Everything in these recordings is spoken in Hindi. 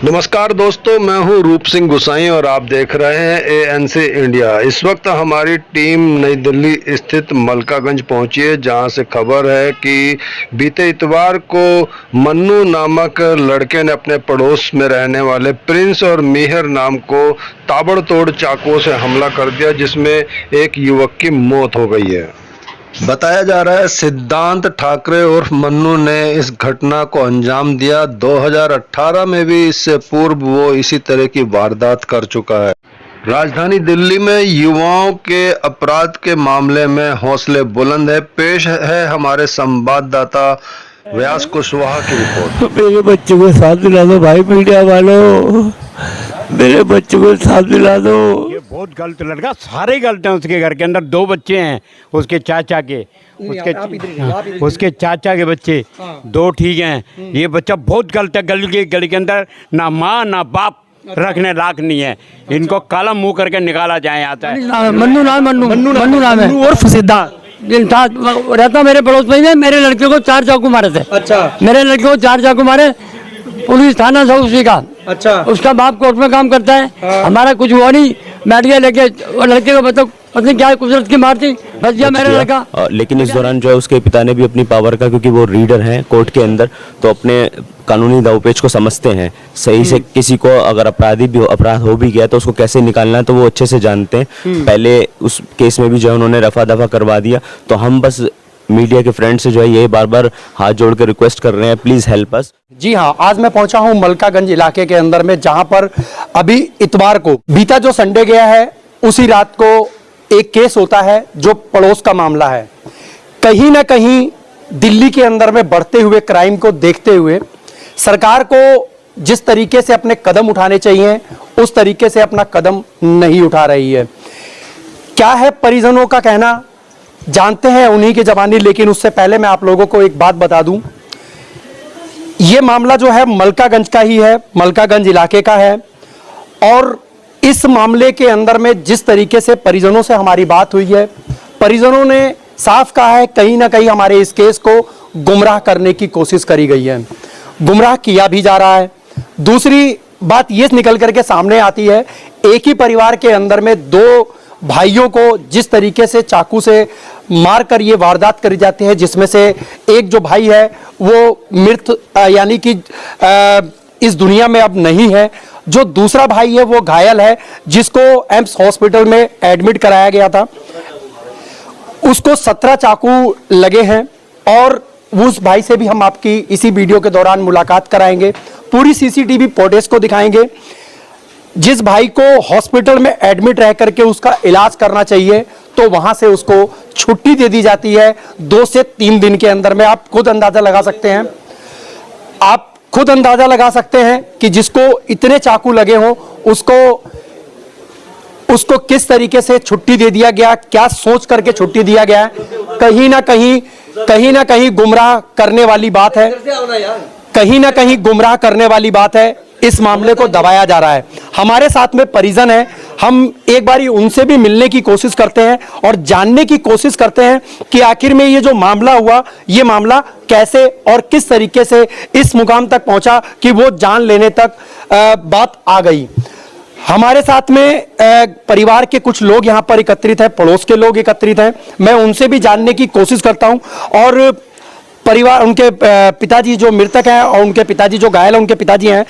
नमस्कार दोस्तों, मैं हूं रूप सिंह गुसाई और आप देख रहे हैं एएनसी इंडिया। इस वक्त हमारी टीम नई दिल्ली स्थित मलकागंज पहुंची है, जहां से खबर है कि बीते इतवार को मन्नू नामक लड़के ने अपने पड़ोस में रहने वाले प्रिंस और मिहर नाम को ताबड़तोड़ चाकुओं से हमला कर दिया, जिसमें एक युवक की मौत हो गई है। बताया जा रहा है सिद्धांत ठाकरे और मन्नू ने इस घटना को अंजाम दिया। 2018 में भी इससे पूर्व वो इसी तरह की वारदात कर चुका है। राजधानी दिल्ली में युवाओं के अपराध के मामले में हौसले बुलंद है। पेश है हमारे संवाददाता व्यास कुशवाहा की रिपोर्ट। मेरे बच्चे को साथ दिला दो भाई, मीडिया वालों, मेरे बच्चे को साथ दिला दो। ये बहुत गलत लड़का, सारे गलत हैं। उसके घर के अंदर 2 बच्चे हैं, उसके चाचा के, उसके चाचा के बच्चे 2 ठीक हैं। ये बच्चा बहुत गलत है। गली के अंदर ना माँ ना बाप रखने लायक नहीं है। इनको काला मुंह करके निकाला जाए। आता है मन्नू नाम है और सिद्धांत रहता मेरे पड़ोस में। मेरे लड़के को 4 चाकू मारे थे। अच्छा। मेरे लड़के को 4 चाकू मारे, पुलिस थाना था उसी का। अच्छा। उसका बाप कोर्ट में काम करता है। हाँ। हमारा कुछ हुआ नहीं, बैठ गया लेके और लड़के को बताओ पता क्या कुदरत की मार थी, बच गया मेरा लड़का। लेकिन इस दौरान जो है उसके पिता ने भी अपनी पावर का, क्योंकि वो रीडर हैं कोर्ट के अंदर, तो अपने कानूनी दावपेच को समझते हैं सही से। किसी को अगर अपराध हो भी गया तो उसको कैसे निकालना है तो वो अच्छे से जानते हैं। पहले उस केस में भी जो है उन्होंने रफा दफा करवा दिया। तो हम बस मीडिया के फ्रेंड से जो है ये बार बार हाथ जोड़ के रिक्वेस्ट कर रहे हैं, प्लीज हेल्प अस। जी हाँ, आज मैं पहुंचा हूं मलकागंज इलाके के अंदर में, जहां पर अभी इतवार को बीता जो संडे गया है उसी रात को एक केस होता है जो पड़ोस का मामला है। कहीं ना कहीं दिल्ली के अंदर में बढ़ते हुए क्राइम को देखते हुए सरकार को जिस तरीके से अपने कदम उठाने चाहिए उस तरीके से अपना कदम नहीं उठा रही है। क्या है परिजनों का कहना, जानते हैं उन्हीं की जबानी। लेकिन उससे पहले मैं आप लोगों को एक बात बता दूं, यह मामला जो है मलकागंज का ही है, मलकागंज इलाके का है। और इस मामले के अंदर में जिस तरीके से परिजनों से हमारी बात हुई है, परिजनों ने साफ कहा है कहीं ना कहीं हमारे इस केस को गुमराह करने की कोशिश करी गई है, गुमराह किया भी जा रहा है। दूसरी बात ये निकल करके सामने आती है, एक ही परिवार के अंदर में 2 भाइयों को जिस तरीके से चाकू से मारकर ये वारदात करी जाती है, जिसमें से एक जो भाई है वो मृत यानी कि इस दुनिया में अब नहीं है। जो दूसरा भाई है वो घायल है, जिसको एम्स हॉस्पिटल में एडमिट कराया गया था। उसको 17 चाकू लगे हैं और उस भाई से भी हम आपकी इसी वीडियो के दौरान मुलाकात कराएंगे, पूरी सीसीटीवी फुटेज को दिखाएंगे। जिस भाई को हॉस्पिटल में एडमिट रह करके उसका इलाज करना चाहिए तो वहां से उसको छुट्टी दे दी जाती है 2 से 3 दिन के अंदर में। आप खुद अंदाजा लगा सकते हैं, आप खुद अंदाजा लगा सकते हैं कि जिसको इतने चाकू लगे हों उसको किस तरीके से छुट्टी दे दिया गया, क्या सोच करके छुट्टी दिया गया है। कहीं ना कहीं गुमराह करने वाली बात है, कहीं ना कहीं गुमराह करने वाली बात है। इस मामले को दबाया जा रहा है। हमारे साथ में परिजन है, हम एक बारी उनसे भी मिलने की कोशिश करते हैं और जानने की कोशिश करते हैं कि आखिर में ये जो मामला हुआ, ये मामला कैसे और किस तरीके से इस मुकाम तक पहुंचा कि वो जान लेने तक बात आ गई। हमारे साथ में परिवार के कुछ लोग यहाँ पर एकत्रित हैं, पड़ोस के लोग एकत्रित हैं। मैं उनसे भी जानने की कोशिश करता हूँ और परिवार, उनके पिताजी जो मृतक हैं और उनके पिताजी जो घायल हैं, उनके पिताजी हैं,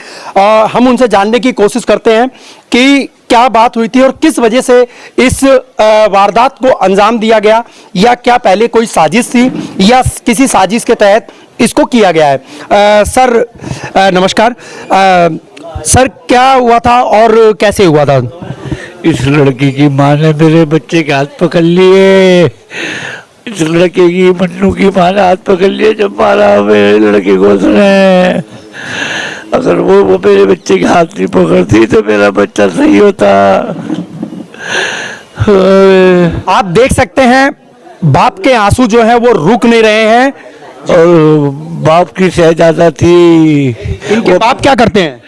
हम उनसे जानने की कोशिश करते हैं कि क्या बात हुई थी और किस वजह से इस वारदात को अंजाम दिया गया, या क्या पहले कोई साजिश थी या किसी साजिश के तहत इसको किया गया है। सर नमस्कार। सर क्या हुआ था और कैसे हुआ था? इस लड़की की माँ ने मेरे बच्चे के हाथ पकड़ लिए। इस लड़के की, मन्नू की माँ ने हाथ पकड़ लिए जब मारा मेरे लड़के को उसने। अगर वो मेरे बच्चे के हाथ नहीं पकड़ती तो मेरा बच्चा सही होता। आप देख सकते हैं बाप के आंसू जो है वो रुक नहीं रहे हैं। और बाप की शहजादा थी। इनके बाप क्या करते हैं?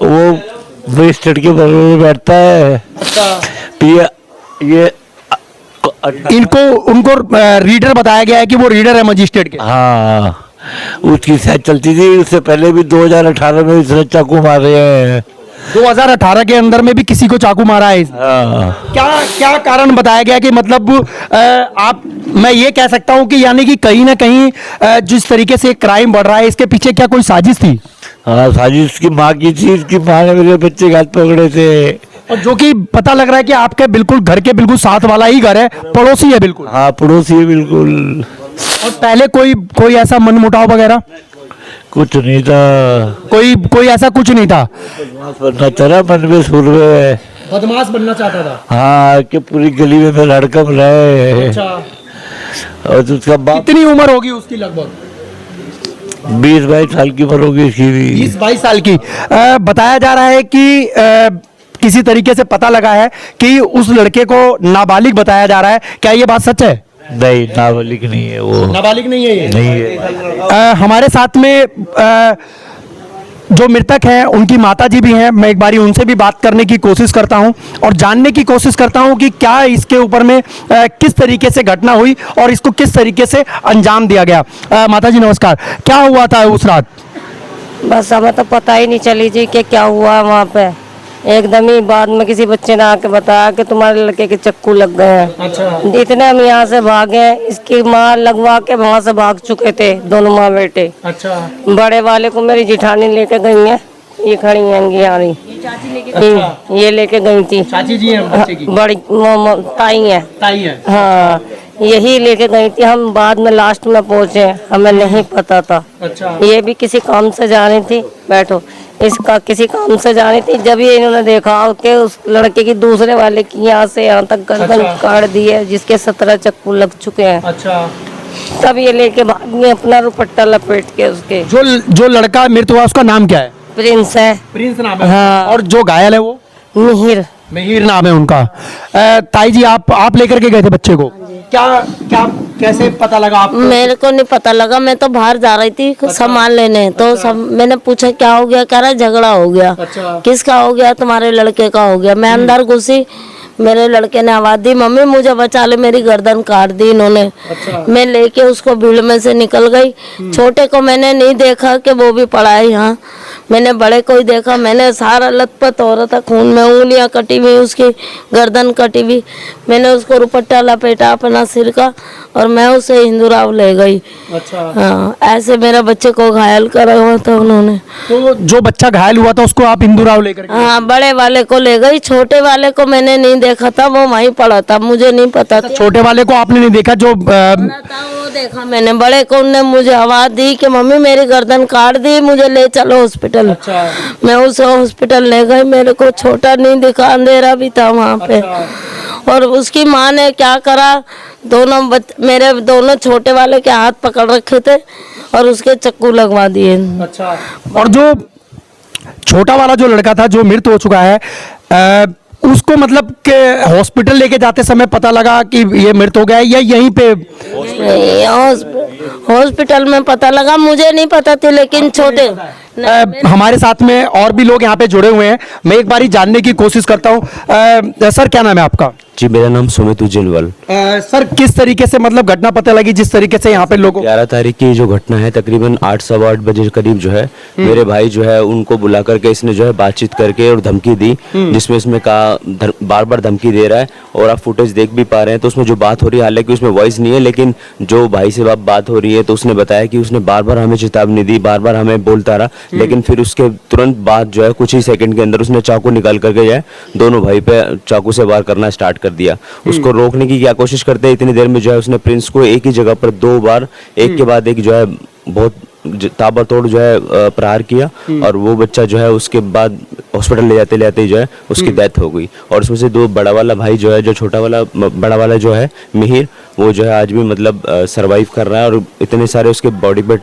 वो वेस्टेड के बगल में बैठता है। अच्छा। ये इनको उनको रीडर बताया गया है कि वो रीडर है मजिस्ट्रेट के। हाँ, उसकी शायद चलती थी। उससे पहले भी 2018 में इसने चाकू मारे हैं। 2018 के अंदर में भी किसी को चाकू मारा है। हाँ। क्या क्या कारण बताया गया कि मतलब आप, मैं ये कह सकता हूं कि यानी कि कहीं ना कहीं जिस तरीके से क्राइम बढ़ रहा है इसके पीछे क्या कोई साजिश थी? हाँ, साजिश उसकी माँ की थी। उसकी माँ ने मेरे बच्चे के हाथ पकड़े थे। और जो कि पता लग रहा है कि आपके बिल्कुल घर के बिल्कुल साथ वाला ही घर है, पड़ोसी है बिल्कुल। हाँ, पड़ोसी है बिल्कुल। और पहले कोई ऐसा मनमुटाव वगैरह कुछ नहीं था। कोई ऐसा कुछ नहीं था? बदमाश बनना चाह रहा, मन में सुर में। बदमाश बनना चाहता था। हाँ, कि पूरी गली में मैं लड़कम रहे। अच्छा। और उसका बाप कितनी उम्र होगी उसकी? लगभग 20-22 साल की उम्र होगी इसकी भी। 20-22 साल की। बताया जा रहा है कि किसी तरीके से पता लगा है कि उस लड़के को नाबालिग बताया जा रहा है। क्या ये बात सच है? नहीं, नाबालिग नहीं है वो। नाबालिग नहीं है ये? नहीं है। हमारे साथ में जो मृतक हैं उनकी माताजी भी हैं। मैं एक बारी उनसे भी बात करने की कोशिश करता हूं और जानने की कोशिश करता हूं कि क्या इसके ऊपर में किस तरीके से घटना हुई और इसको किस तरीके से अंजाम दिया गया। माताजी नमस्कार, क्या हुआ था उस रात? बस हमें तो पता ही नहीं चली जी कि क्या हुआ वहाँ पे। एकदम ही बाद में किसी बच्चे ने आके बताया कि तुम्हारे लड़के के चक्कू लग गए हैं। अच्छा। इतने हम यहाँ से भागे, इसकी माँ लगवा के वहाँ से भाग चुके थे, दोनों माँ बेटे। अच्छा। बड़े वाले को मेरी जिठानी लेके गई है, ये खड़ी हैं यहाँ ये लेके गई थी। चाची जी हैं बच्चे की? बड़ी ताई है। ताई है। हाँ, यही लेके गई थी। हम बाद में लास्ट में पहुँचे, हमें नहीं पता था। अच्छा। ये भी किसी काम से जा रही थी, बैठो, इसका किसी काम से जा रही थी। जब ये इन्होंने देखा कि उस लड़के की दूसरे वाले की यहाँ से यहाँ तक गर्दन अच्छा। काट दी है, जिसके 17 चक्कू लग चुके हैं। अच्छा। तब ये लेके भाग गए अपना दुपट्टा लपेट के। उसके जो लड़का मृत हुआ उसका नाम क्या है? प्रिंस है। प्रिंस नाम है। हाँ। और जो घायल है वो? मिहिर। मिहिर नाम है उनका। ताई जी, आप लेकर के गए थे बच्चे को? क्या क्या कैसे पता लगा आपको? मेरे को नहीं पता लगा, मैं तो बाहर जा रही थी कुछ सामान लेने। तो सब मैंने पूछा क्या हो गया, कह रहा झगड़ा हो गया। अच्छा। किसका हो गया? तुम्हारे लड़के का हो गया। मैं अंदर घुसी, मेरे लड़के ने आवाज दी, मम्मी मुझे बचा ले, मेरी गर्दन काट दी इन्होंने। अच्छा। मैं लेके उसको भीड़ में से निकल गई। छोटे को मैंने नहीं देखा कि वो भी पड़ा है यहाँ, मैंने बड़े को ही देखा। मैंने सारा लथपथ हो रहा था खून में, उंगलियां कटी हुई, उसकी गर्दन कटी हुई। मैंने उसको दुपट्टा लपेटा अपना सिर का और मैं उसे हिंदुराव ले गई। अच्छा। हाँ, ऐसे मेरा बच्चे को घायल करा हुआ था उन्होंने। तो जो बच्चा घायल हुआ था उसको आप इंदुराव लेकर गए? हाँ, बड़े वाले को ले गई, छोटे वाले को मैंने नहीं देखा था, वो वहीं पड़ा था, मुझे नहीं पता था। छोटे वाले को आपने नहीं देखा? जो वो देखा मैंने, बड़े को उन्होंने मुझे आवाज दी कि मम्मी मेरी गर्दन काट दी, मुझे ले चलो हॉस्पिटल। अच्छा। मैं उसे हॉस्पिटल ले गई, मेरे को छोटा नहीं दिखा, अंधेरा भी था वहाँ पे। और उसकी माँ ने क्या करा, मेरे दोनों छोटे वाले के हाथ पकड़ रखे थे और उसके चक्कू लगवा दिए। अच्छा। और जो छोटा वाला जो लड़का था जो मृत हो चुका है, उसको मतलब के हॉस्पिटल लेके जाते समय पता लगा कि ये मृत हो गया है या यहीं पे? हॉस्पिटल में पता लगा, मुझे नहीं पता थी, लेकिन छोटे हमारे साथ में और भी लोग यहाँ पे जुड़े हुए हैं। मैं एक बारी जानने की कोशिश करता हूँ। सर, क्या नाम है आपका? जी, मेरा नाम सुमित उज्जवल। सर, किस तरीके से मतलब घटना पता लगी जिस तरीके से यहाँ पे लोगों? 11 तारीख की जो घटना है, तकरीबन 8-8:15 बजे करीब जो है, मेरे भाई जो है उनको बुला करके इसने जो है बातचीत करके और धमकी दी, जिसमें इसमें कहा, बार बार धमकी दे रहा है। और आप फुटेज देख भी पा रहे हैं तो उसमें जो बात हो रही है, हालांकि उसमें वॉइस नहीं है, लेकिन जो भाई से बात हो रही है तो उसने बताया कि उसने बार बार हमें चेतावनी दी, बार बार हमें बोलता रहा, लेकिन फिर उसके तुरंत बाद जो है कुछ ही सेकंड के अंदर उसने चाकू निकाल करके जो है दोनों भाई पे चाकू से वार करना स्टार्ट कर दिया। उसको रोकने की क्या कोशिश करते हैं, इतनी देर में जो है उसने प्रिंस को एक ही जगह पर 2 बार एक के बाद एक जो है बहुत ताबड़तोड़ जो है प्रहार किया। और वो बच्चा जो है उसके बाद हॉस्पिटल ले जाते जो है उसकी डेथ हो गई। और उसमें से 2 बड़ा वाला भाई जो है, जो छोटा वाला बड़ा वाला जो है मिहिर, वो जो है आज भी मतलब सरवाइव कर रहा है और इतने सारे उसके बॉडी पे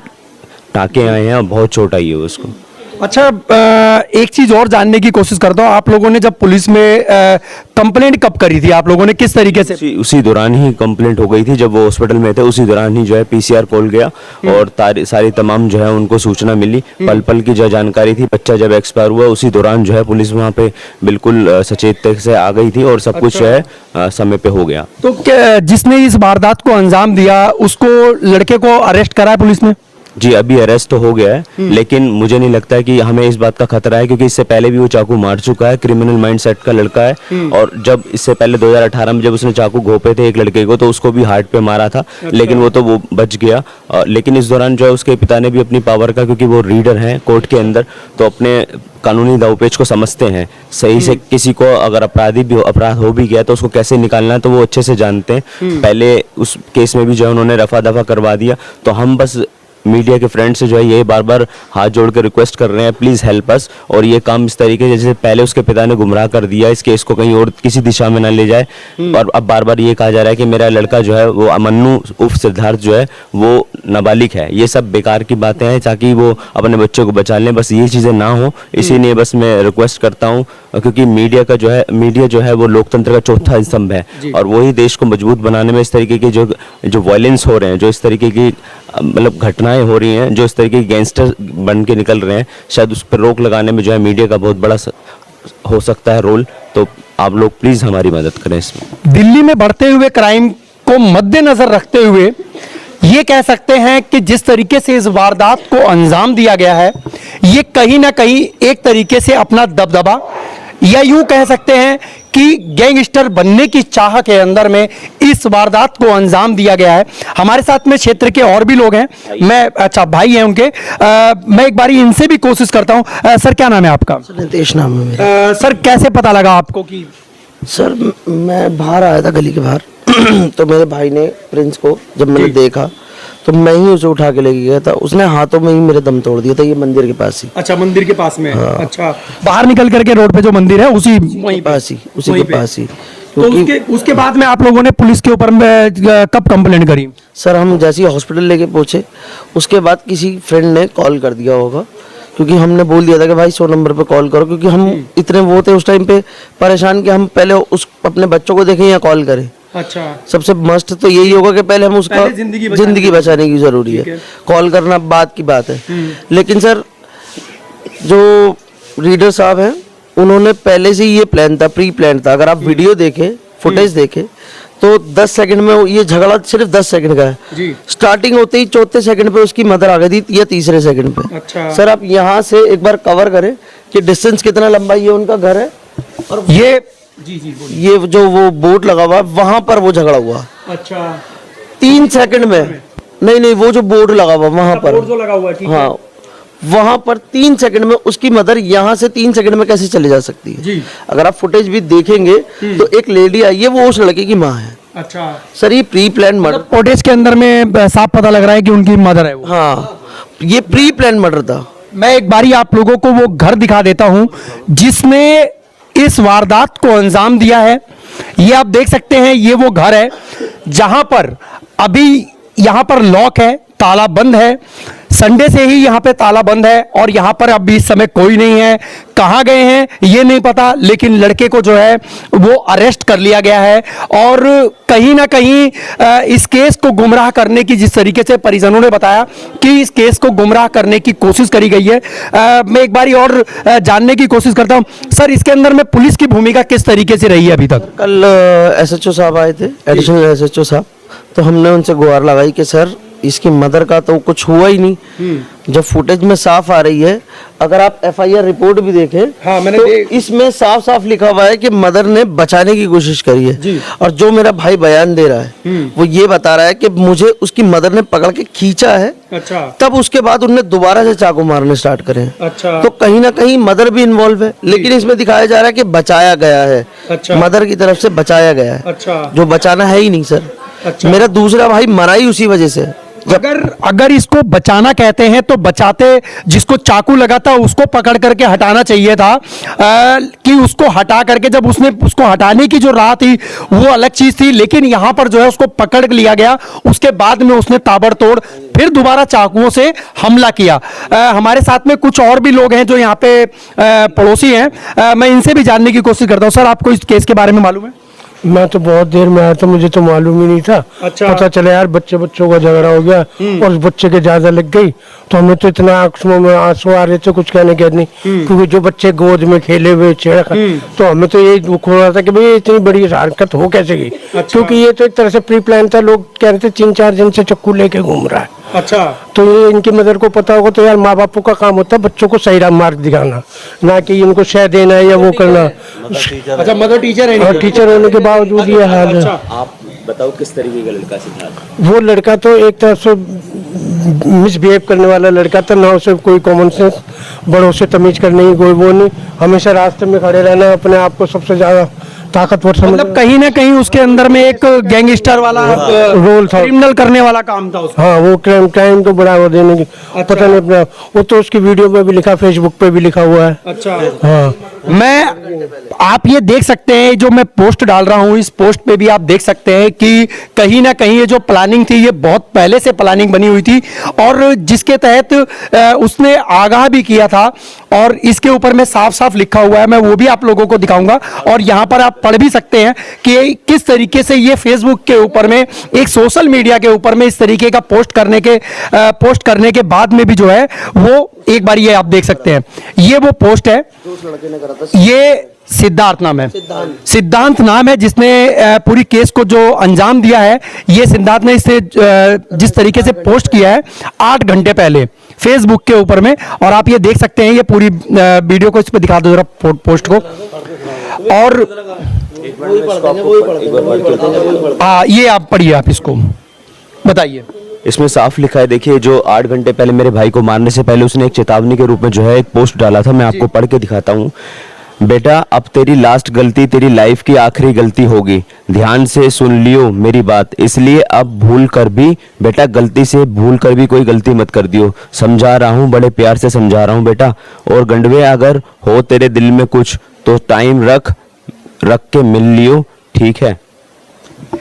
टाके आए हैं और बहुत चोट आई है उसको। अच्छा, एक चीज और जानने की कोशिश करता हूँ। आप लोगों ने जब पुलिस में कंप्लेंट कब करी थी? आप लोगों ने किस तरीके से? उसी दौरान ही कंप्लेंट हो गई थी, जब वो हॉस्पिटल में थे उसी दौरान ही जो है पीसीआर कॉल गया और सारी तमाम जो है उनको सूचना मिली। पल पल की जो जानकारी थी, बच्चा जब एक्सपायर हुआ उसी दौरान जो है पुलिस वहाँ पे बिल्कुल सचेत से आ गई थी और सब कुछ जो है समय पे हो गया। तो जिसने इस वारदात को अंजाम दिया उसको, लड़के को अरेस्ट करा है पुलिस ने? जी अभी अरेस्ट हो गया है, लेकिन मुझे नहीं लगता है कि हमें इस बात का खतरा है, क्योंकि इससे पहले भी वो चाकू मार चुका है। क्रिमिनल माइंडसेट का लड़का है, और जब इससे पहले 2018 में जब उसने चाकू घोंपे थे एक लड़के को, तो उसको भी हार्ट पे मारा था, लेकिन वो बच गया। लेकिन इस दौरान जो है उसके पिता ने भी अपनी पावर का, क्योंकि वो रीडर हैं कोर्ट के अंदर, तो अपने कानूनी दावपेच को समझते हैं सही से। किसी को अगर अपराध हो भी गया तो उसको कैसे निकालना है तो वो अच्छे से जानते हैं। पहले उस केस में भी जो है उन्होंने रफा दफा करवा दिया। तो हम बस मीडिया के फ्रेंड से जो है ये बार बार हाथ जोड़ कर रिक्वेस्ट कर रहे हैं, प्लीज़ हेल्प अस। और ये काम इस तरीके जैसे पहले उसके पिता ने गुमराह कर दिया, इस केस को कहीं और किसी दिशा में ना ले जाए। और अब बार बार ये कहा जा रहा है कि मेरा लड़का जो है वो अमन्नू उर्फ सिद्धार्थ जो है वो नाबालिग है। ये सब बेकार की बातें हैं, ताकि वो अपने बच्चे को बचा लें। बस ये चीज़ें ना हो, इसीलिए बस मैं रिक्वेस्ट करता हूँ, क्योंकि मीडिया जो है वो लोकतंत्र का चौथा स्तंभ है, और वही देश को मजबूत बनाने में इस तरीके की जो वायलेंस हो रहे हैं, जो इस तरीके की मतलब घटनाएं हो रही हैं, जो इस तरीके के गैंगस्टर बन के निकल रहे हैं, शायद उस पर रोक लगाने में जो है मीडिया का बहुत बड़ा हो सकता है रोल। तो आप लोग प्लीज़ हमारी मदद करें इसमें। दिल्ली में बढ़ते हुए क्राइम को मद्देनजर रखते हुए ये कह सकते हैं कि जिस तरीके से इस वारदात को अंजाम दिया गया है, ये कहीं ना कहीं एक तरीके से अपना दबदबा, या यूं कह सकते हैं कि गैंगस्टर बनने की चाह के अंदर में इस वारदात को अंजाम दिया गया है। हमारे साथ में क्षेत्र के और भी लोग हैं, भाई हैं उनके, मैं एक बारी इनसे भी कोशिश करता हूं। सर क्या नाम है आपका? नितेश नाम है मेरा। सर कैसे पता लगा आपको कि? सर मैं बाहर आया था गली के बाहर तो मेरे भाई ने प्रिंस को जब मैंने देखा तो मैं ही उसे उठा के लेके गया था। उसने हाथों में ही मेरे दम तोड़ दिया था, ये मंदिर के पास ही। अच्छा, मंदिर के पास में। हाँ। अच्छा, बाहर निकल करके रोड पे जो मंदिर है उसी वहीं पास ही, उसी के पास ही। तो उसके बाद में आप लोगों ने पुलिस के ऊपर कब कंप्लेंट करी? सर हम जैसे ही हॉस्पिटल लेके पहुंचे उसके बाद किसी फ्रेंड ने कॉल कर दिया होगा, क्योंकि हमने बोल दिया था कि भाई 100 नंबर पे कॉल करो, क्योंकि हम इतने वो थे उस टाइम पे परेशान कि हम पहले अपने बच्चों को देखें या कॉल करें। अच्छा, सबसे मस्ट तो यही होगा कि पहले हम उसका जिंदगी बचाने की जरूरी है। कॉल करना बात की बात है, लेकिन सर जो रीडर साहब हैं उन्होंने पहले से ये प्लान था, प्री प्लान था। अगर आप वीडियो देखें, फुटेज देखें तो 10 सेकंड में ये झगड़ा सिर्फ 10 सेकंड का है। स्टार्टिंग होते ही चौथे सेकंड पे उसकी मदर आ गई थी या तीसरे सेकंड पे। अच्छा। सर आप यहाँ से एक बार कवर करें कि डिस्टेंस कितना लंबा ये उनका घर है, और ये जो वो बोर्ड लगा हुआ है वहां पर वो झगड़ा हुआ। अच्छा, 3 सेकंड में। नहीं, वो जो बोर्ड लगा हुआ वहां पर, जो लगा हुआ है, हाँ, वहां पर 3 सेकंड में उसकी मदर यहाँ से 3 सेकंड में कैसे चली जा सकती है जी। अगर आप फुटेज भी देखेंगे तो एक लेडी आई है, वो उस लड़के की माँ है। अच्छा सर, ये प्री प्लान मर्डर। फुटेज के अंदर में साफ पता लग रहा है कि उनकी मदर है वो। हाँ, ये प्री प्लान मर्डर था। मैं एक बारी आप लोगों को वो घर दिखा देता हूं जिसने इस वारदात को अंजाम दिया है। ये आप देख सकते हैं, ये वो घर है जहां पर अभी यहाँ पर लॉक है, ताला बंद है। संडे से ही यहाँ पे ताला बंद है और यहाँ पर अभी इस समय कोई नहीं है। कहाँ गए हैं ये नहीं पता, लेकिन लड़के को जो है वो अरेस्ट कर लिया गया है। और कहीं ना कहीं इस केस को गुमराह करने की, जिस तरीके से परिजनों ने बताया कि इस केस को गुमराह करने की कोशिश करी गई है, मैं एक बारी और जानने की कोशिश करता हूँ। सर, इसके अंदर में पुलिस की भूमिका किस तरीके से रही है अभी तक? कल SHO साहब आए थे, एडिशनल SHO साहब, तो हमने उनसे गुहार लगाई कि सर इसकी मदर का तो कुछ हुआ ही नहीं। जब फुटेज में साफ आ रही है, अगर आप FIR रिपोर्ट भी देखें, हाँ, मैंने तो इसमें साफ साफ लिखा हुआ है कि मदर ने बचाने की कोशिश करी है। और जो मेरा भाई बयान दे रहा है वो ये बता रहा है कि मुझे उसकी मदर ने पकड़ के खींचा है। अच्छा। तब उसके बाद उन्होंने दोबारा से चाकू मारने स्टार्ट करे। अच्छा। तो कहीं ना कहीं मदर भी इन्वॉल्व है, लेकिन इसमें दिखाया जा रहा है कि बचाया गया है। अच्छा। मदर की तरफ से बचाया गया है। अच्छा। जो बचाना है ही नहीं सर। अच्छा। मेरा दूसरा भाई मरा ही उसी वजह से। अगर इसको बचाना कहते हैं तो बचाते, जिसको चाकू लगा था उसको पकड़ करके हटाना चाहिए था। कि उसको हटा करके, जब उसने उसको हटाने की जो राह थी वो अलग चीज थी, लेकिन यहाँ पर जो है उसको पकड़ लिया गया। उसके बाद में उसने ताबड़तोड़ फिर दोबारा चाकुओं से हमला किया। हमारे साथ में कुछ और भी लोग हैं जो यहाँ पे पड़ोसी हैं, मैं इनसे भी जानने की कोशिश करता हूँ। सर, आपको इस केस के बारे में मालूम है? मैं तो बहुत देर में आया था, मुझे तो मालूम ही नहीं था। अच्छा। पता चला यार बच्चों का झगड़ा हो गया और उस बच्चे के ज्यादा लग गई, तो हमें तो इतना आंखों में आंसू आ रहे थे, कुछ कहने के नहीं। क्योंकि जो बच्चे गोद में खेले हुए छेड़ा, तो हमें तो ये दुख हो रहा था कि भाई इतनी बड़ी हरकत हो कैसे गई। अच्छा। क्योंकि ये तो एक तरह से प्री प्लान था। लोग कह रहे थे 3-4 दिन से चक्कू लेके घूम रहा है। अच्छा। तो ये इनकी मदर को पता होगा, तो यार माँ बापों का काम होता है बच्चों को सही मार्ग दिखाना, ना कि इनको शह देना या वो करना। अच्छा, मदर टीचर है? और टीचर होने के बावजूद ये हाल है। आप बताओ किस तरीके का लड़का सिद्धार्थ? वो लड़का तो एक तरफ से मिसबिहेव करने वाला लड़का था, ना उसे कोई कॉमन सेंस, बड़ों से तमीज करने की कोई वो नहीं, हमेशा रास्ते में खड़े रहना, अपने आप को सबसे ज्यादा ताकतवर समझ। मतलब कहीं ना कहीं उसके अंदर में एक गैंगस्टर वाला रोल था, क्रिमिनल करने वाला काम था उसका। हाँ, वो क्राइम को बढ़ावा देने की पता नहीं अपना, वो तो उसकी वीडियो में भी लिखा, फेसबुक पे भी लिखा हुआ है। अच्छा। हाँ, मैं आप ये देख सकते हैं, जो मैं पोस्ट डाल रहा हूं, इस पोस्ट पे भी आप देख सकते हैं कि कहीं ना कहीं ये जो प्लानिंग थी, ये बहुत पहले से प्लानिंग बनी हुई थी, और जिसके तहत उसने आगाह भी किया था, और इसके ऊपर में साफ साफ लिखा हुआ है, मैं वो भी आप लोगों को दिखाऊंगा, और यहाँ पर आप पढ़ भी सकते हैं कि किस तरीके से ये फेसबुक के ऊपर में, एक सोशल मीडिया के ऊपर में इस तरीके का पोस्ट करने के बाद में भी जो है वो, एक बार ये आप देख सकते हैं, ये वो पोस्ट है, ये सिद्धार्थ नाम है, सिद्धांत नाम है जिसने पूरी केस को जो अंजाम दिया है, ये सिद्धार्थ ने इसे जिस तरीके से पोस्ट किया है 8 घंटे पहले फेसबुक के ऊपर में, और आप ये देख सकते हैं, ये पूरी वीडियो को इस पे दिखा दो जरा, पोस्ट को, और ये आप पढ़िए, आप इसको बताइए। इसमें साफ लिखा है, देखिए, जो 8 घंटे पहले मेरे भाई को मारने से पहले उसने एक चेतावनी के रूप में जो है एक पोस्ट डाला था, मैं आपको पढ़ के दिखाता हूँ। बेटा, अब तेरी लास्ट गलती तेरी लाइफ की आखिरी गलती होगी, ध्यान से सुन लियो मेरी बात, इसलिए अब भूल कर भी बेटा, गलती से भूल कर भी कोई गलती मत कर दियो, समझा रहा हूँ, बड़े प्यार से समझा रहा हूँ बेटा, और गंडवे अगर हो तेरे दिल में कुछ तो टाइम रख के मिल लियो, ठीक है।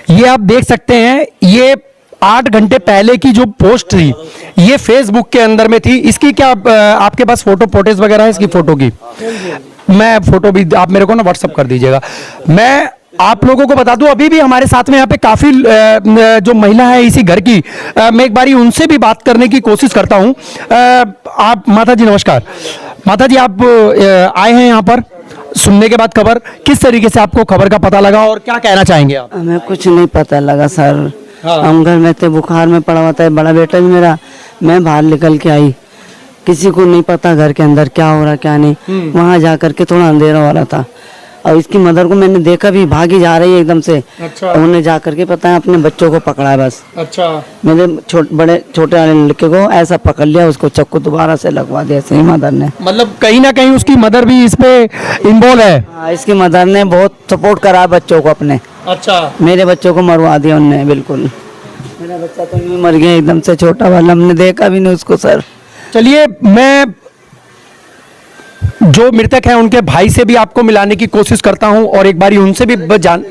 ये आप देख सकते हैं, ये 8 घंटे पहले की जो पोस्ट थी, ये फेसबुक के अंदर में थी। इसकी क्या आपके पास फोटो फोटेज वगैरह है इसकी फोटो की? मैं फोटो भी आप मेरे को ना व्हाट्सअप कर दीजिएगा। मैं आप लोगों को बता दूं, अभी भी हमारे साथ में यहाँ पे काफी जो महिला है इसी घर की, मैं एक बारी उनसे भी बात करने की कोशिश करता हूँ। आप माता जी नमस्कार। माता जी, आप आए हैं यहाँ पर सुनने के बाद खबर, किस तरीके से आपको खबर का पता लगा और क्या कहना चाहेंगे आप? हमें कुछ नहीं पता लगा सर। हम घर में थे, बुखार में पड़ा हुआ था, बड़ा बेटा भी मेरा, मैं बाहर निकल के आई, किसी को नहीं पता घर के अंदर क्या हो रहा क्या नहीं। वहाँ जा करके थोड़ा अंधेरा हो रहा था, और इसकी मदर को मैंने देखा भी भागी जा रही है एकदम से। अच्छा। उन्होंने जा करके पता है अपने बच्चों को पकड़ा है बस। अच्छा। मेरे बड़े छोटे वाले लड़के को ऐसा पकड़ लिया, उसको चक्कू दोबारा से लगवा दिया सही मदर ने। मतलब कहीं ना कहीं उसकी मदर भी इस पे इन्वॉल्व है? हाँ, इसकी मदर ने बहुत सपोर्ट करा बच्चों को अपने। अच्छा। मेरे बच्चों को मरवा दिया उनने, बिल्कुल। मेरा बच्चा तो यूं मर गया एकदम से, छोटा वाला, हमने देखा भी नहीं उसको सर। चलिए, मैं जो मृतक है उनके भाई से भी आपको मिलाने की कोशिश करता हूं, और एक बारी उनसे भी जान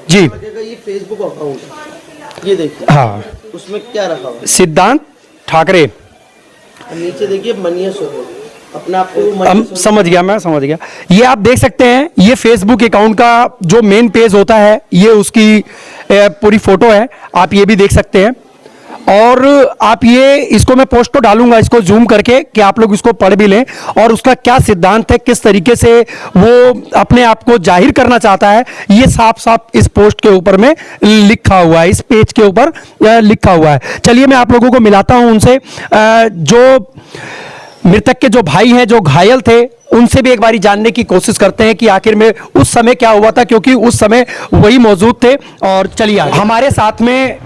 जी। ये फेसबुक अकाउंट, ये देखिए, हाँ, उसमें क्या रखा हुआ सिद्धांत ठाकरे, है, नीचे देखिए मनिया सोरेन, अपने आप को हम समझ गया, मैं समझ गया। ये आप देख सकते हैं, ये फेसबुक अकाउंट का जो मेन पेज होता है, ये उसकी पूरी फोटो है, आप ये भी देख सकते हैं। और आप ये, इसको मैं पोस्ट तो डालूंगा, इसको जूम करके, कि आप लोग इसको पढ़ भी लें, और उसका क्या सिद्धांत है, किस तरीके से वो अपने आप को जाहिर करना चाहता है, ये साफ साफ इस पोस्ट के ऊपर में लिखा हुआ है, इस पेज के ऊपर लिखा हुआ है। चलिए, मैं आप लोगों को मिलाता हूं उनसे, जो मृतक के जो भाई हैं, जो घायल थे, उनसे भी एक बारी जानने की कोशिश करते हैं कि आखिर में उस समय क्या हुआ था, क्योंकि उस समय वही मौजूद थे। और चलिए, हमारे साथ में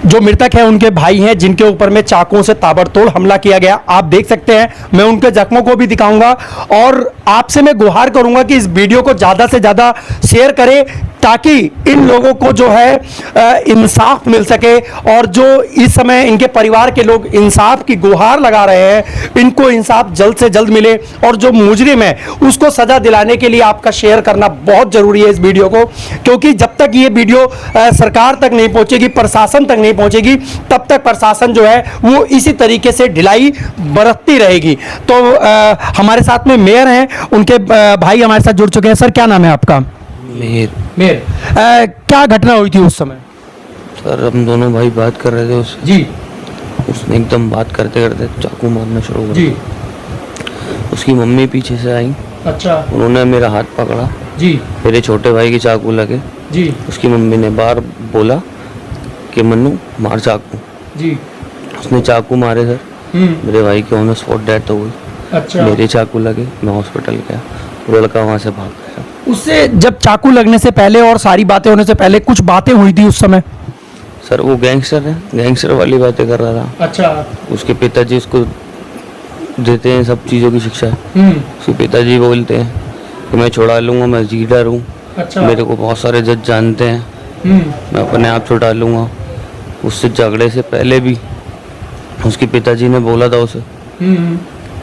जो मृतक है उनके भाई हैं, जिनके ऊपर में चाकुओं से ताबड़तोड़ हमला किया गया, आप देख सकते हैं। मैं उनके जख्मों को भी दिखाऊंगा, और आपसे मैं गुहार करूंगा कि इस वीडियो को ज्यादा से ज्यादा शेयर करें, ताकि इन लोगों को जो है इंसाफ मिल सके, और जो इस समय इनके परिवार के लोग इंसाफ की गुहार लगा रहे हैं, इनको इंसाफ जल्द से जल्द मिले, और जो मुजरिम है उसको सजा दिलाने के लिए आपका शेयर करना बहुत जरूरी है इस वीडियो को, क्योंकि जब तक ये वीडियो सरकार तक नहीं पहुंचेगी, प्रशासन तक नहीं पहुंचेगी, तब तक प्रशासन जो है वो इसी तरीके से ढिलाई बरतती रहेगी। तो हमारे साथ में मेयर हैं, उनके भाई हमारे साथ जुड़ चुके हैं। सर, क्या नाम है आपका? मेयर। क्या घटना हुई थी उस समय? सर, हम दोनों भाई बात कर रहे थे उससे जी। उसने एकदम बात करते करते चाकू मारना शुरू कर जी। दिया। उसकी मम्मी पीछे से आई, अच्छा उन्होंने मेरा हाथ पकड़ा जी। मेरे छोटे भाई की चाकू लगे जी। उसकी मम्मी ने बार बोला कि मन्नू मार चाकू। जी। उसने चाकू मारे सर, मेरे भाई की ऑन द स्पॉट डेथ हो गई। अच्छा। मेरे चाकू लगे, मैं हॉस्पिटल गया, वो लड़का वहाँ से भाग गया। उससे जब चाकू लगने से पहले और सारी बातें होने से पहले कुछ बातें हुई थी उस समय? सर वो गैंगस्टर है, गैंगस्टर वाली बातें कर रहा था। अच्छा। उसके पिताजी उसको देते हैं सब चीज़ों की शिक्षा। उसके पिताजी बोलते हैं कि मैं छुड़ा लूँगा, मैं लीडर हूँ। अच्छा। मेरे को बहुत सारे जज जानते हैं, मैं अपने आप छुड़ा लूँगा। उससे झगड़े से पहले भी उसके पिताजी ने बोला था उसे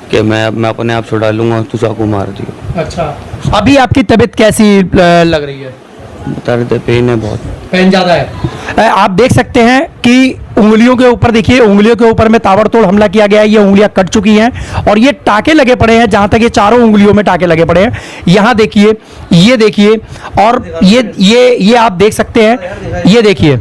कि मैं अपने आप छुड़ा लूँगा, तू चाकू मार दियो। अच्छा। अभी आपकी तबीयत कैसी लग रही है? बता रहे थे पेन है बहुत। पेन ज्यादा है। आप देख सकते हैं कि उंगलियों के ऊपर देखिए, उंगलियों के ऊपर में ताबड़तोड़ हमला किया गया है। ये उंगलियां कट चुकी हैं और ये टाके लगे पड़े हैं, जहां तक ये चारों उंगलियों में टाके लगे पड़े हैं। यहाँ देखिए, ये देखिए, और ये आप देख सकते हैं, ये देखिए।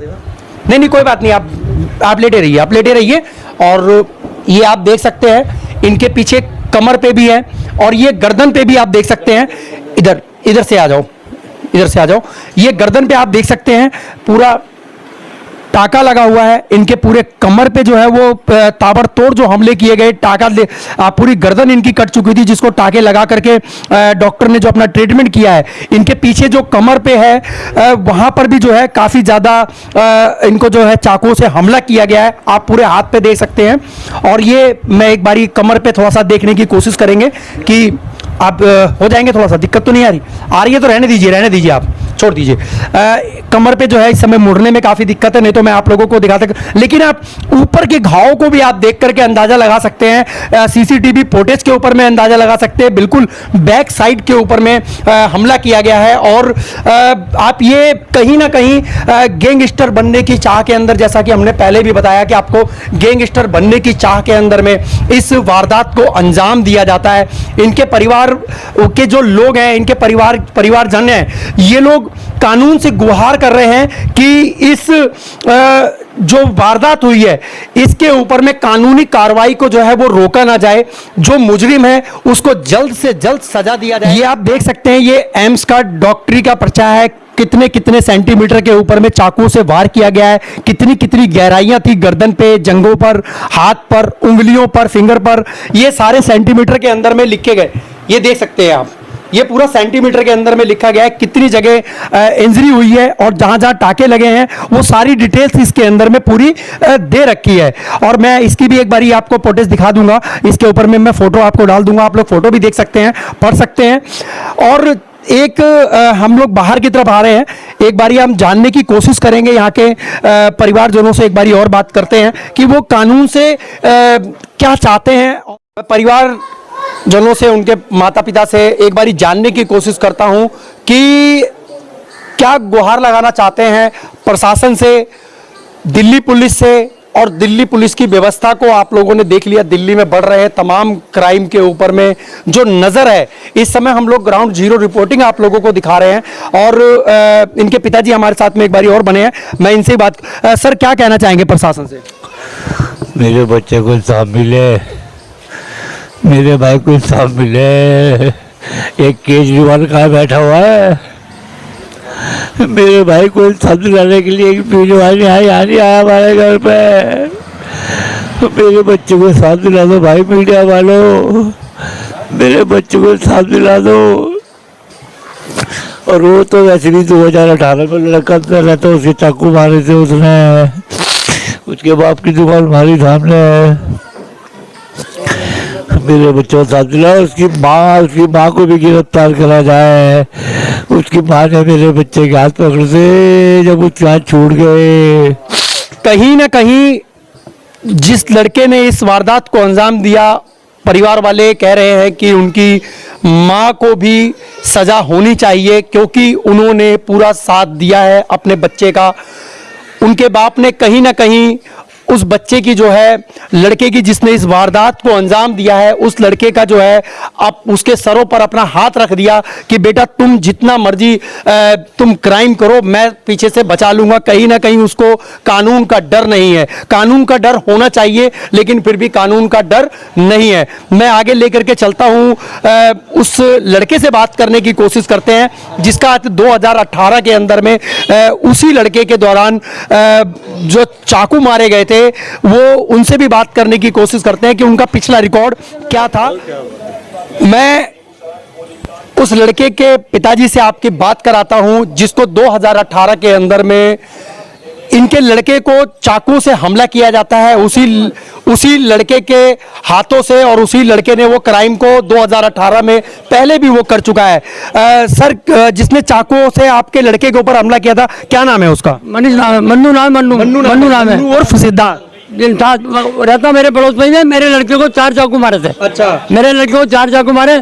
नहीं कोई बात नहीं, आप लेटे रहिए, आप लेटे रहिए। और ये आप देख सकते हैं इनके पीछे कमर पे भी है और ये गर्दन पे भी आप देख सकते हैं। इधर से आ जाओ, इधर से आ जाओ। ये गर्दन पे आप देख सकते हैं पूरा टाका लगा हुआ है। इनके पूरे कमर पे जो है वो ताबड़तोड़ जो हमले किए गए, टाका पूरी गर्दन इनकी कट चुकी थी, जिसको टाके लगा करके डॉक्टर ने जो अपना ट्रीटमेंट किया है। इनके पीछे जो कमर पे है वहां पर भी जो है काफी ज्यादा इनको जो है चाकू से हमला किया गया है। आप पूरे हाथ पे देख सकते हैं। और ये मैं एक बारी कमर पे थोड़ा सा देखने की कोशिश करेंगे कि आप हो जाएंगे, थोड़ा सा दिक्कत तो नहीं आ रही है तो रहने दीजिए आप, छोड़ दीजिए। कमर पे जो है इस समय मुड़ने में काफी दिक्कत है, नहीं तो मैं आप लोगों को दिखा सकता, लेकिन आप ऊपर के घावों को भी आप देख करके अंदाजा लगा सकते हैं। सीसीटीवी फुटेज के ऊपर में अंदाजा लगा सकते हैं। बिल्कुल बैक साइड के ऊपर में हमला किया गया है। और आप ये कहीं ना कहीं गैंगस्टर बनने की चाह के अंदर, जैसा कि हमने पहले भी बताया कि आपको गैंगस्टर बनने की चाह के अंदर में इस वारदात को अंजाम दिया जाता है। इनके परिवार के जो लोग हैं, इनके परिवारजन हैं, ये लोग कानून से गुहार कर रहे हैं कि इस जो वारदात हुई है इसके ऊपर में कानूनी कार्रवाई को जो है वो रोका ना जाए। जो मुजरिम है उसको जल्द से जल्द सजा दिया जाए। ये आप देख सकते हैं, ये एम्स का डॉक्टरी का पर्चा है। कितने कितने सेंटीमीटर के ऊपर में चाकू से वार किया गया है, कितनी कितनी गहराइयां थी गर्दन पे, जंघों पर, हाथ पर, उंगलियों पर, फिंगर पर, ये सारे सेंटीमीटर के अंदर में लिखे गए। ये देख सकते हैं आप, ये पूरा सेंटीमीटर के अंदर में लिखा गया है कितनी जगह इंजरी हुई है और जहां जहां टाके लगे हैं वो सारी डिटेल्स इसके अंदर में पूरी दे रखी है। और मैं इसकी भी एक बारी आपको फुटेज दिखा दूंगा, इसके ऊपर में मैं फोटो आपको डाल दूंगा, आप लोग फोटो भी देख सकते हैं, पढ़ सकते हैं। और एक हम लोग बाहर की तरफ आ रहे हैं, एक बारी हम जानने की कोशिश करेंगे यहाँ के परिवारजनों से, एक बारी और बात करते हैं कि वो कानून से क्या चाहते हैं। परिवार जनों से, उनके माता पिता से एक बारी जानने की कोशिश करता हूं कि क्या गुहार लगाना चाहते हैं प्रशासन से, दिल्ली पुलिस से। और दिल्ली पुलिस की व्यवस्था को आप लोगों ने देख लिया, दिल्ली में बढ़ रहे तमाम क्राइम के ऊपर में जो नज़र है इस समय हम लोग ग्राउंड जीरो रिपोर्टिंग आप लोगों को दिखा रहे हैं। और इनके पिताजी हमारे साथ में एक बारी और बने हैं, मैं इनसे बात सर क्या कहना चाहेंगे प्रशासन से? मेरे बच्चे को इंसाफ मिले, मेरे भाई को इंसाफ मिले। एक केजरीवाल कहाँ बैठा हुआ है, मेरे भाई को इंसाफ दिलाने के लिए एक केजरीवाल यहाँ नहीं आया हमारे घर पे। तो मेरे बच्चे को इंसाफ दिला दो भाई, मीडिया वालों, मेरे बच्चे को इंसाफ दिला दो। और वो तो वैसे भी 2018 में लड़का रहता, उसके चाकू मारे थे उसने, उसके बाप की दुकान मारी सामने। मेरे बच्चों को साथ दिला, उसकी माँ को भी गिरफ्तार करा जाए। उसकी माँ ने मेरे बच्चे के हाथ पकड़ से जब उसके हाथ छूट गए। कहीं ना कहीं जिस लड़के ने इस वारदात को अंजाम दिया, परिवार वाले कह रहे हैं कि उनकी माँ को भी सजा होनी चाहिए, क्योंकि उन्होंने पूरा साथ दिया है अपने बच्चे का। उनके बाप ने कहीं ना कहीं उस बच्चे की जो है, लड़के की जिसने इस वारदात को अंजाम दिया है, उस लड़के का जो है अब उसके सरों पर अपना हाथ रख दिया कि बेटा तुम जितना मर्जी तुम क्राइम करो, मैं पीछे से बचा लूंगा। कहीं ना कहीं उसको कानून का डर नहीं है। कानून का डर होना चाहिए, लेकिन फिर भी कानून का डर नहीं है। मैं आगे लेकर के चलता हूं, उस लड़के से बात करने की कोशिश करते हैं जिसका 2018 के अंदर में उसी लड़के के दौरान जो चाकू मारे गए थे थे, वो उनसे भी बात करने की कोशिश करते हैं कि उनका पिछला रिकॉर्ड क्या था। मैं उस लड़के के पिताजी से आपकी बात कराता हूं जिसको 2018 के अंदर में इनके लड़के को चाकू से हमला किया जाता है, उसी लड़के के हाथों से, और उसी लड़के ने वो क्राइम को 2018 में पहले भी वो कर चुका है। सर, जिसने चाकू से आपके लड़के के ऊपर हमला किया था, क्या नाम है उसका? मनीष नाम है, मन्नू नाम है। और सिद्धार्थ रहता मेरे पड़ोस में ही। मेरे लड़के को 4 चाकू मारे थे। अच्छा। मेरे लड़के को 4 चाकू मारे,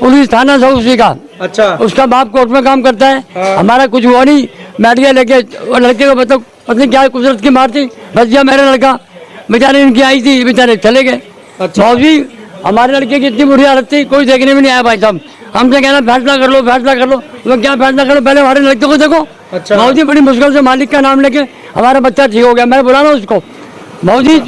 पुलिस थाना था उसी का। अच्छा। उसका बाप कोर्ट में काम करता है। हाँ। हमारा कुछ हुआ नहीं, बैठ गया लेके वो लड़के को, मतलब पत्नी क्या कुदरत की मार थी, बच गया मेरा लड़का। बेचारे इनकी आई थी, बेचारे चले गए। अच्छा। भाव जी, हमारे लड़के की इतनी बुरी हालत थी, कोई देखने में नहीं आया भाई साहब। हमसे कहना फैसला कर लो, फैसला कर लो। वो क्या फैसला करो, पहले हमारे लड़के को देखो। अच्छा। भाव जी, बड़ी मुश्किल से मालिक का नाम लेके हमारा बच्चा ठीक हो गया। मैं बुला रहा हूँ उसको। भाव जी,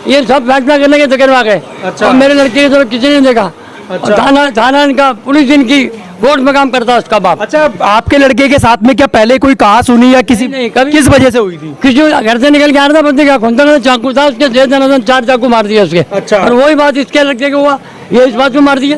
ये सब फैसला करने के चक्कर में आ गए। अच्छा। और मेरे लड़के की तरफ किसी ने देखा। अच्छा। थाना इनका, पुलिस इनकी, कोर्ट में काम करता है उसका बाप। अच्छा, आपके लड़के के साथ में क्या पहले कोई कहा सुनी या किसी नहीं, कभी। किस वजह से हुई थी? किसी घर से निकल के आ रहा था, बंदे का खुंता का चाकू था उसके, दे देना 4 चाकू मार दिए उसके। अच्छा। और वही बात इसके लड़के को हुआ, ये इस बात को मार दिया।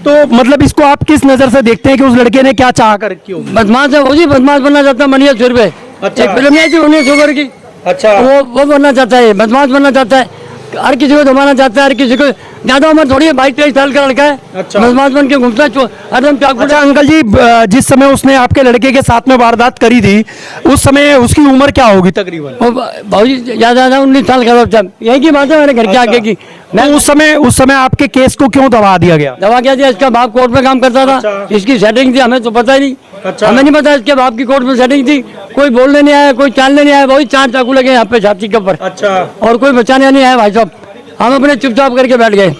तो मतलब इसको आप किस नजर से देखते हैं कि उस लड़के ने क्या चाह कर क्यों? बदमाश है वो जी, बदमाश बनना चाहता है। मनिया सुर पे अच्छा। एक फिल्म आई थी 19 की। अच्छा। वो बनना चाहता है, बदमाश बनना चाहता है, हर किसी को दबाना चाहता है, हर किसी को। ज्यादा उम्र थोड़ी है, 22-23 साल का लड़का है। अच्छा। बदमाश बन के घूमता है, हरदम चाकू। अच्छा अंकल जी, जिस समय उसने आपके लड़के के साथ में वारदात करी थी, उस समय उसकी उम्र क्या होगी तकरीबन? भाजी ज्यादा 19 साल का बच्चा, यही की बात है मेरे घर के आगे की। तो उस समय आपके केस को क्यों दबा दिया गया? दवा क्या दिया, इसका बाप कोर्ट में काम करता था। अच्छा। इसकी सेटिंग थी, हमें तो पता ही नहीं। अच्छा। हमें नहीं पता इसके बाप की कोर्ट में सेटिंग थी। कोई बोलने नहीं आया, कोई चालने नहीं आया। वही 4 चाकू लगे यहाँ पे छाती के ऊपर। अच्छा। और कोई बचाने नहीं आया भाई साहब। हम अपने चुपचाप करके बैठ गए।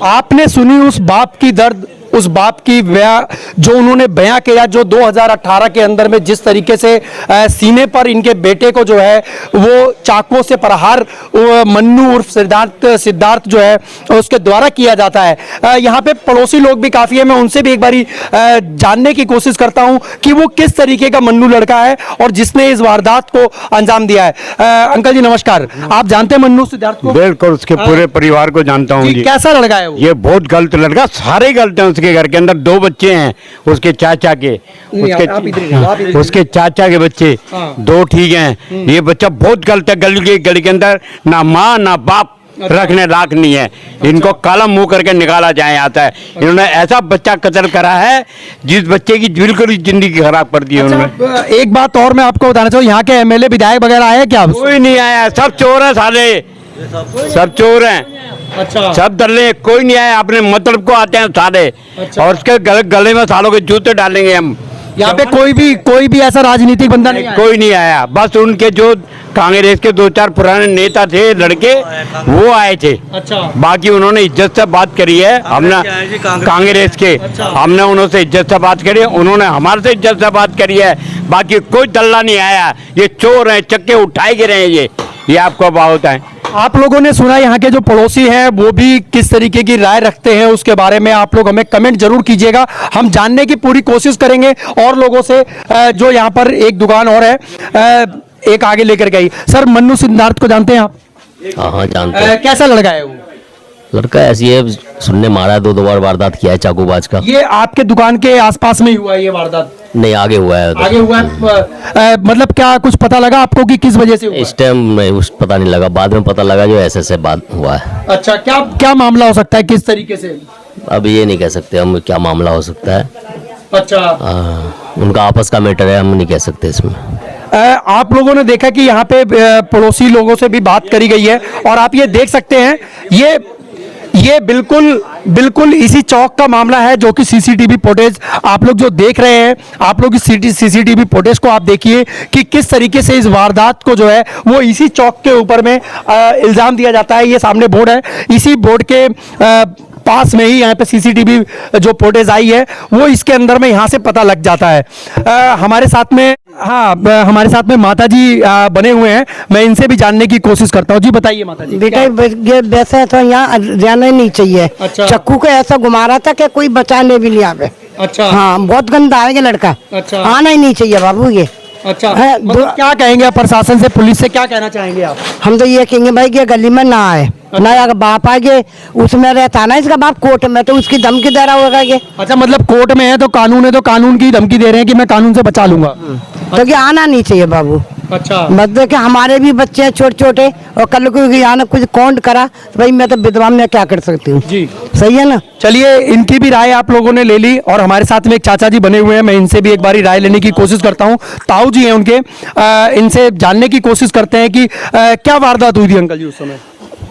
आपने सुनी उस बाप की दर्द, उस बाप की जो उन्होंने बयां किया, जो 2018 के अंदर में जिस तरीके से सीने पर इनके बेटे को जो है वो चाकुओं से प्रहार मन्नू उर्फ सिद्धार्थ जो है उसके द्वारा किया जाता है। यहाँ पे पड़ोसी लोग भी काफी है, मैं उनसे भी एक बारी जानने की कोशिश करता हूँ कि वो किस तरीके का मन्नू लड़का है और जिसने इस वारदात को अंजाम दिया है। अंकल जी नमस्कार, आप जानते हैं मन्नू सिद्धार्थ को? बिल्कुल, उसके पूरे परिवार को जानता हूँ जी। कैसा लड़का है वो? ये बहुत गलत लड़का, सारे गलत हैं। उसके घर के अंदर 2 बच्चे हैं, उसके चाचा के, उसके चाचा के बच्चे। हाँ। 2 ठीक हैं। ये बच्चा बहुत गलत है। गली के अंदर ना माँ ना बाप रखने लायक नहीं है। इनको काला मुंह करके निकाला जाए आता है। इन्होंने ऐसा बच्चा कत्ल करा है जिस बच्चे की बिल्कुल ही जिंदगी खराब कर दी है उन्होंने। एक बात और मैं आपको बताना चाहूँ, यहाँ के एमएलए विधायक वगैरह आए क्या? कोई नहीं आया, सब चोर है साले, सब चोर हैं। अच्छा। सब दल्ले, कोई नहीं आया। अपने मतलब को आते हैं साले। अच्छा। और उसके गले में सालों के जूते डालेंगे हम। यहाँ पे कोई भी ऐसा राजनीतिक बंदा नहीं आया? कोई नहीं आया, बस उनके जो कांग्रेस के 2-4 पुराने नेता थे लड़के, वो आए थे। अच्छा। बाकी उन्होंने इज्जत से बात करी है। हमने कांग्रेस के, हमने उन्होंने इज्जत से बात करी है, उन्होंने हमारे से इज्जत से बात करी है। बाकी कोई दल्ला नहीं आया। ये चोर हैं, चक्के उठाए गिरे हैं ये आपको बहुत है। आप लोगों ने सुना, यहाँ के जो पड़ोसी हैं वो भी किस तरीके की राय रखते हैं उसके बारे में आप लोग हमें कमेंट जरूर कीजिएगा। हम जानने की पूरी कोशिश करेंगे और लोगों से। जो यहाँ पर एक दुकान और है, एक आगे लेकर गई। सर, मन्नू सिद्धार्थ को जानते हैं आप? हाँ जानते हैं। कैसा लड़का है वो? लड़का ऐसी है, सुनने मारा है, 2 बार वारदात किया है चाकूबाज का। ये आपके दुकान के आसपास में ही हुआ है ये वारदात? नहीं, आगे हुआ है। आगे हुआ है। मतलब क्या कुछ पता लगा आपको कि किस वजह से हुआ? इस टाइम नहीं, पता नहीं लगा, बाद में पता लगा जो ऐसे बात हुआ है। अच्छा, क्या मामला हो सकता है, किस तरीके से? अब ये नहीं कह सकते हम क्या मामला हो सकता है। अच्छा। उनका आपस का मैटर है, हम नहीं कह सकते इसमें। आप लोगों ने देखा कि यहाँ पे पड़ोसी लोगों से भी बात करी गई है और आप ये देख सकते हैं, ये बिल्कुल इसी चौक का मामला है जो कि सीसीटीवी फुटेज आप लोग जो देख रहे हैं। आप लोग इस सीसीटीवी फुटेज को आप देखिए कि किस तरीके से इस वारदात को जो है वो इसी चौक के ऊपर में इल्जाम दिया जाता है। ये सामने बोर्ड है, इसी बोर्ड के पास में ही यहाँ पे सीसीटीवी जो फुटेज आई है वो इसके अंदर में यहाँ से पता लग जाता है। हमारे साथ में माता जी बने हुए हैं, मैं इनसे भी जानने की कोशिश करता हूँ। जी बताइए माता जी। बेटा ये वैसे तो यहाँ जाना ही नहीं चाहिए। अच्छा। चक्कू को ऐसा घुमा रहा था कि कोई बचाने भी नहीं आवे। अच्छा। हाँ, बहुत गंदा है ये लड़का। अच्छा। आना ही नहीं चाहिए बाबू ये। अच्छा, है, मतलब क्या कहेंगे आप प्रशासन से, पुलिस से क्या कहना चाहेंगे आप? हम तो ये कहेंगे भाई कि ये गली में ना आए ना, अगर बाप आ गए उसमें रहता ना, इसका बाप कोर्ट में, तो उसकी धमकी दे रहा होगा ये। अच्छा, मतलब कोर्ट में है तो कानून है, तो कानून की धमकी दे रहे हैं कि मैं कानून से बचा लूंगा। तो क्या आना नहीं चाहिए बाबू। अच्छा, मतलब कि हमारे भी बच्चे हैं छोटे छोटे, और कल को यहाँ ना कुछ कांड करा तो भाई मैं तो विधवा में क्या कर सकती हूँ जी, सही है ना। चलिए इनकी भी राय आप लोगों ने ले ली, और हमारे साथ में एक चाचा जी बने हुए हैं, मैं इनसे भी एक बारी राय लेने की कोशिश करता हूँ। ताऊ जी हैं उनके, इनसे जानने की कोशिश करते हैं कि क्या वारदात हुई थी अंकल जी उस समय।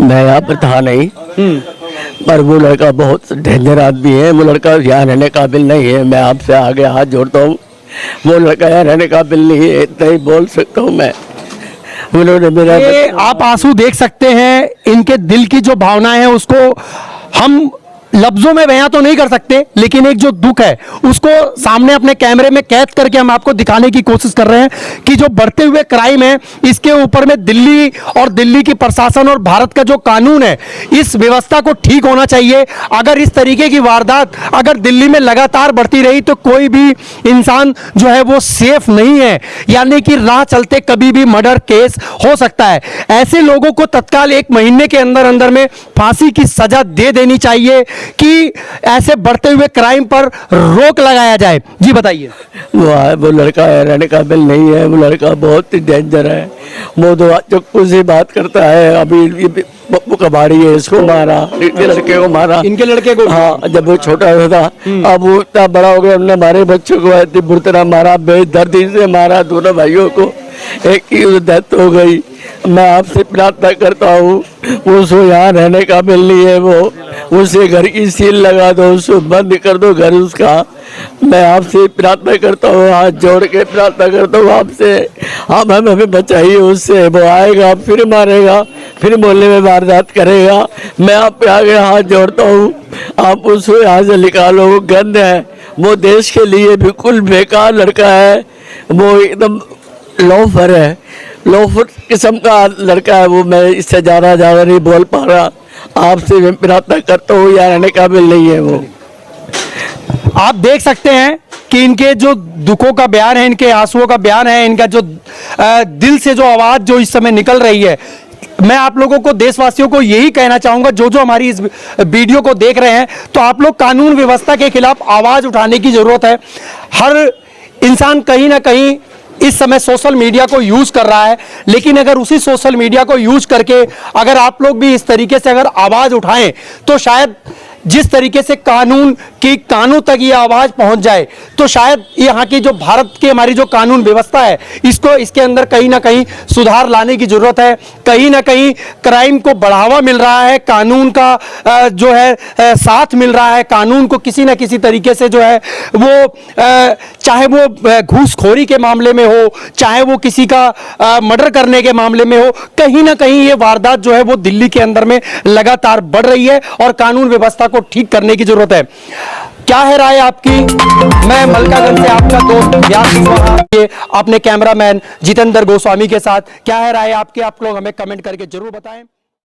मैं यहाँ पर था नहीं, पर वो लड़का बहुत डेंजर आदमी है, वो लड़का यहाँ रहने काबिल नहीं है। मैं आपसे आगे हाथ जोड़ता हूँ, वो लड़का यहाँ रहने काबिल नहीं है, इतना ही बोल सकता हूँ मैं। उन्होंने मेरा, आप आंसू देख सकते हैं, इनके दिल की जो भावना है उसको हम लफ्जों में बयां तो नहीं कर सकते, लेकिन एक जो दुख है उसको सामने अपने कैमरे में कैद करके हम आपको दिखाने की कोशिश कर रहे हैं कि जो बढ़ते हुए क्राइम है इसके ऊपर में दिल्ली और दिल्ली की प्रशासन और भारत का जो कानून है, इस व्यवस्था को ठीक होना चाहिए। अगर इस तरीके की वारदात अगर दिल्ली में लगातार बढ़ती रही तो कोई भी इंसान जो है वो सेफ नहीं है, यानी कि राह चलते कभी भी मर्डर केस हो सकता है। ऐसे लोगों को तत्काल 1 महीने के अंदर अंदर में फांसी की सजा दे देनी चाहिए कि ऐसे बढ़ते हुए क्राइम पर रोक लगाया जाए। जी बताइए। वो लड़का है रहने काबिल नहीं है, वो लड़का बहुत ही डेंजर है। वो तो चक्कू से बात करता है। अभी पप्पू कबाड़ी है, इसको मारा, इनके लड़के को मारा, इनके लड़के को। हाँ, जब वो छोटा था, अब वो इतना बड़ा हो गया, हमने हमारे बच्चों को इतनी बुरी तरह मारा, बेदर्दी से मारा दोनों भाइयों को, एक की डेथ हो गई। मैं आपसे प्रार्थना करता हूँ, उसको यहाँ रहने काबिल नहीं है, वो उसे घर की सील लगा दो, उसको बंद कर दो घर उसका। मैं आपसे प्रार्थना करता हूँ, हाथ जोड़ के प्रार्थना करता हूँ आपसे, आप हमें बचाइए उससे। वो आएगा फिर मारेगा, फिर मोहल्ले में वारदात करेगा। मैं आप पे आगे हाथ जोड़ता हूँ, आप उसको यहाँ से निकालो। वो गंद है, वो देश के लिए बिल्कुल बेकार लड़का है, वो एकदम लोफर है, लोफर किस्म का लड़का है वो। मैं इससे ज़्यादा नहीं बोल पा रहा, आपसे मैं प्रार्थना करता हूँ, यार रहने काबिल नहीं है वो। आप देख सकते हैं कि इनके जो दुखों का बयान है, इनके आंसुओं का बयान है, इनका जो दिल से जो आवाज़ जो इस समय निकल रही है। मैं आप लोगों को, देशवासियों को यही कहना चाहूँगा, जो हमारी इस वीडियो को देख रहे हैं, तो आप लोग कानून व्यवस्था के खिलाफ आवाज़ उठाने की ज़रूरत है। हर इंसान कहीं ना कहीं इस समय सोशल मीडिया को यूज कर रहा है, लेकिन अगर उसी सोशल मीडिया को यूज करके अगर आप लोग भी इस तरीके से अगर आवाज उठाएं तो शायद जिस तरीके से कानून तक ये आवाज पहुंच जाए, तो शायद यहाँ की जो भारत की हमारी जो कानून व्यवस्था है, इसके अंदर कहीं ना कहीं सुधार लाने की जरूरत है। कहीं ना कहीं क्राइम को बढ़ावा मिल रहा है, कानून का जो है साथ मिल रहा है, कानून को किसी ना किसी तरीके से जो है वो चाहे वो घूसखोरी के मामले में हो, चाहे वो किसी का मर्डर करने के मामले में हो, कहीं ना कहीं ये वारदात जो है वो दिल्ली के अंदर में लगातार बढ़ रही है और कानून व्यवस्था को ठीक करने की जरूरत है। क्या है राय आपकी? मैं मलकागंज से आपका दोस्त व्यास कुशवाहा, अपने कैमरामैन जितेंद्र गोस्वामी के साथ। क्या है राय आपकी? आप लोग हमें कमेंट करके जरूर बताएं।